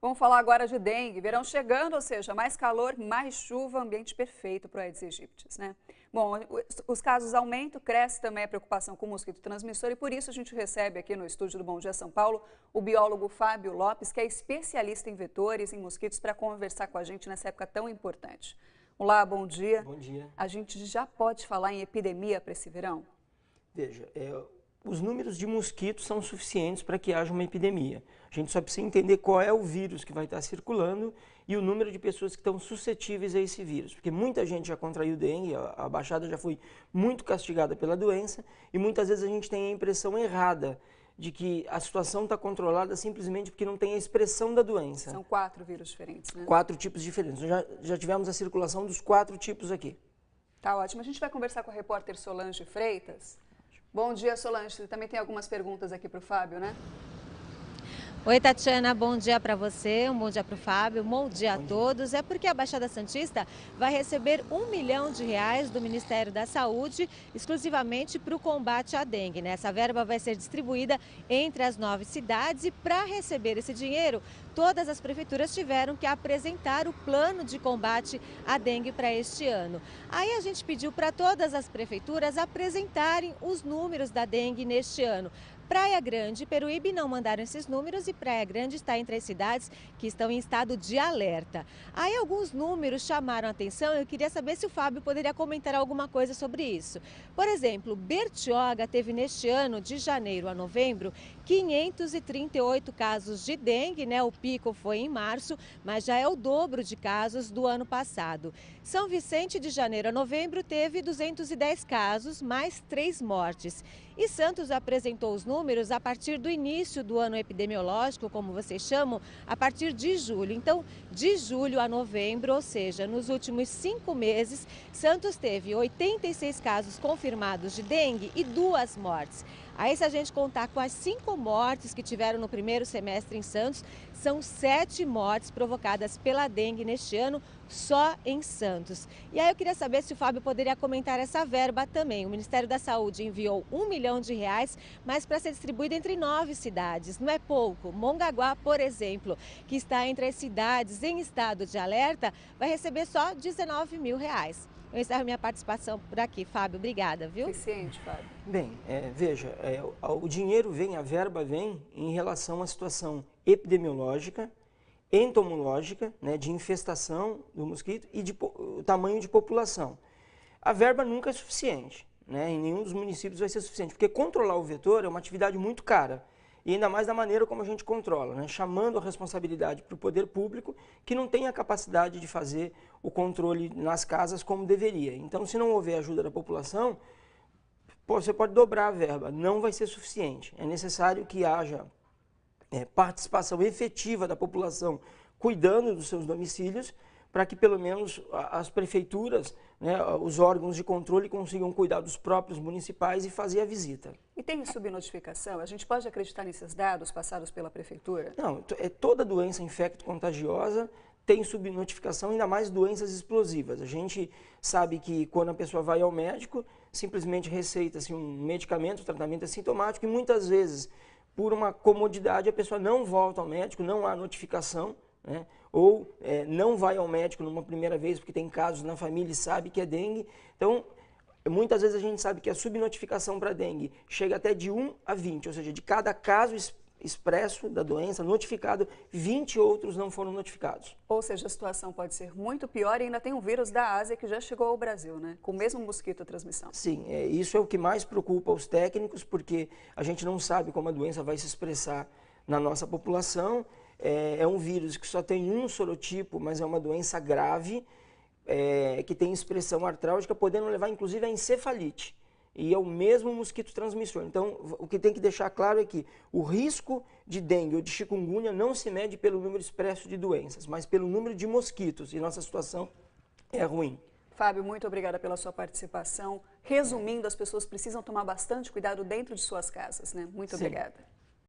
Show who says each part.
Speaker 1: Vamos falar agora de dengue. Verão chegando, ou seja, mais calor, mais chuva, ambiente perfeito para o Aedes aegypti, né? Bom, os casos aumentam, cresce também a preocupação com o mosquito transmissor e por isso a gente recebe aqui no estúdio do Bom Dia São Paulo o biólogo Fábio Lopes, que é especialista em vetores, em mosquitos, para conversar com a gente nessa época tão importante. Olá, bom dia.
Speaker 2: Bom dia.
Speaker 1: A gente já pode falar em epidemia para esse verão?
Speaker 2: Veja, os números de mosquitos são suficientes para que haja uma epidemia. A gente só precisa entender qual é o vírus que vai estar circulando e o número de pessoas que estão suscetíveis a esse vírus. Porque muita gente já contraiu dengue, a Baixada já foi muito castigada pela doença e muitas vezes a gente tem a impressão errada de que a situação está controlada simplesmente porque não tem a expressão da doença.
Speaker 1: São 4 vírus diferentes, né?
Speaker 2: 4 tipos diferentes. Já tivemos a circulação dos 4 tipos aqui.
Speaker 1: Tá ótimo. A gente vai conversar com a repórter Solange Freitas. Bom dia, Solange. Você também tem algumas perguntas aqui para o Fábio, né?
Speaker 3: Oi, Tatiana, bom dia para você, um bom dia para o Fábio, bom dia a todos. É porque a Baixada Santista vai receber R$1 milhão do Ministério da Saúde exclusivamente para o combate à dengue, né? Essa verba vai ser distribuída entre as 9 cidades e para receber esse dinheiro, todas as prefeituras tiveram que apresentar o plano de combate à dengue para este ano. Aí a gente pediu para todas as prefeituras apresentarem os números da dengue neste ano. Praia Grande e Peruíbe não mandaram esses números e Praia Grande está entre as cidades que estão em estado de alerta. Aí alguns números chamaram a atenção e eu queria saber se o Fábio poderia comentar alguma coisa sobre isso. Por exemplo, Bertioga teve neste ano, de janeiro a novembro, 538 casos de dengue, né? O pico foi em março, mas já é o dobro de casos do ano passado. São Vicente, de janeiro a novembro, teve 210 casos, mais 3 mortes. E Santos apresentou os números a partir do início do ano epidemiológico, como vocês chamam, a partir de julho. Então, de julho a novembro, ou seja, nos últimos 5 meses, Santos teve 86 casos confirmados de dengue e 2 mortes. Aí, se a gente contar com as 5 mortes que tiveram no primeiro semestre em Santos, são 7 mortes provocadas pela dengue neste ano, só em Santos. E aí eu queria saber se o Fábio poderia comentar essa verba também. O Ministério da Saúde enviou R$1 milhão, mas para ser distribuído entre 9 cidades. Não é pouco. Mongaguá, por exemplo, que está entre as cidades em estado de alerta, vai receber só R$19 mil. Eu encerro minha participação por aqui. Fábio, obrigada, viu?
Speaker 1: Suficiente, Fábio.
Speaker 2: Bem, veja, o dinheiro vem, a verba vem em relação à situação epidemiológica, entomológica, né, de infestação do mosquito e de tamanho de população. A verba nunca é suficiente, né, em nenhum dos municípios vai ser suficiente, porque controlar o vetor é uma atividade muito cara. E ainda mais da maneira como a gente controla, né? Chamando a responsabilidade para o poder público, que não tem a capacidade de fazer o controle nas casas como deveria. Então, se não houver ajuda da população, você pode dobrar a verba, não vai ser suficiente. É necessário que haja participação efetiva da população cuidando dos seus domicílios, para que pelo menos as prefeituras, né, os órgãos de controle consigam cuidar dos próprios municipais e fazer a visita.
Speaker 1: E tem subnotificação? A gente pode acreditar nesses dados passados pela prefeitura?
Speaker 2: Não, toda doença infecto-contagiosa tem subnotificação, ainda mais doenças explosivas. A gente sabe que quando a pessoa vai ao médico, simplesmente receita-se um medicamento, o tratamento é sintomático e muitas vezes, por uma comodidade, a pessoa não volta ao médico, não há notificação, né? Ou não vai ao médico numa primeira vez porque tem casos na família e sabe que é dengue. Então, muitas vezes a gente sabe que a subnotificação para dengue chega até de 1 a 20, ou seja, de cada caso expresso da doença notificado, 20 outros não foram notificados.
Speaker 1: Ou seja, a situação pode ser muito pior e ainda tem um vírus da Ásia que já chegou ao Brasil, né? Com o mesmo mosquito a transmissão.
Speaker 2: Sim, isso é o que mais preocupa os técnicos, porque a gente não sabe como a doença vai se expressar na nossa população. É um vírus que só tem um sorotipo, mas é uma doença grave, que tem expressão artrágica, podendo levar inclusive a encefalite. E é o mesmo mosquito transmissor. Então, o que tem que deixar claro é que o risco de dengue ou de chikungunya não se mede pelo número expresso de doenças, mas pelo número de mosquitos. E nossa situação é ruim.
Speaker 1: Fábio, muito obrigada pela sua participação. Resumindo, as pessoas precisam tomar bastante cuidado dentro de suas casas, né? Muito obrigada.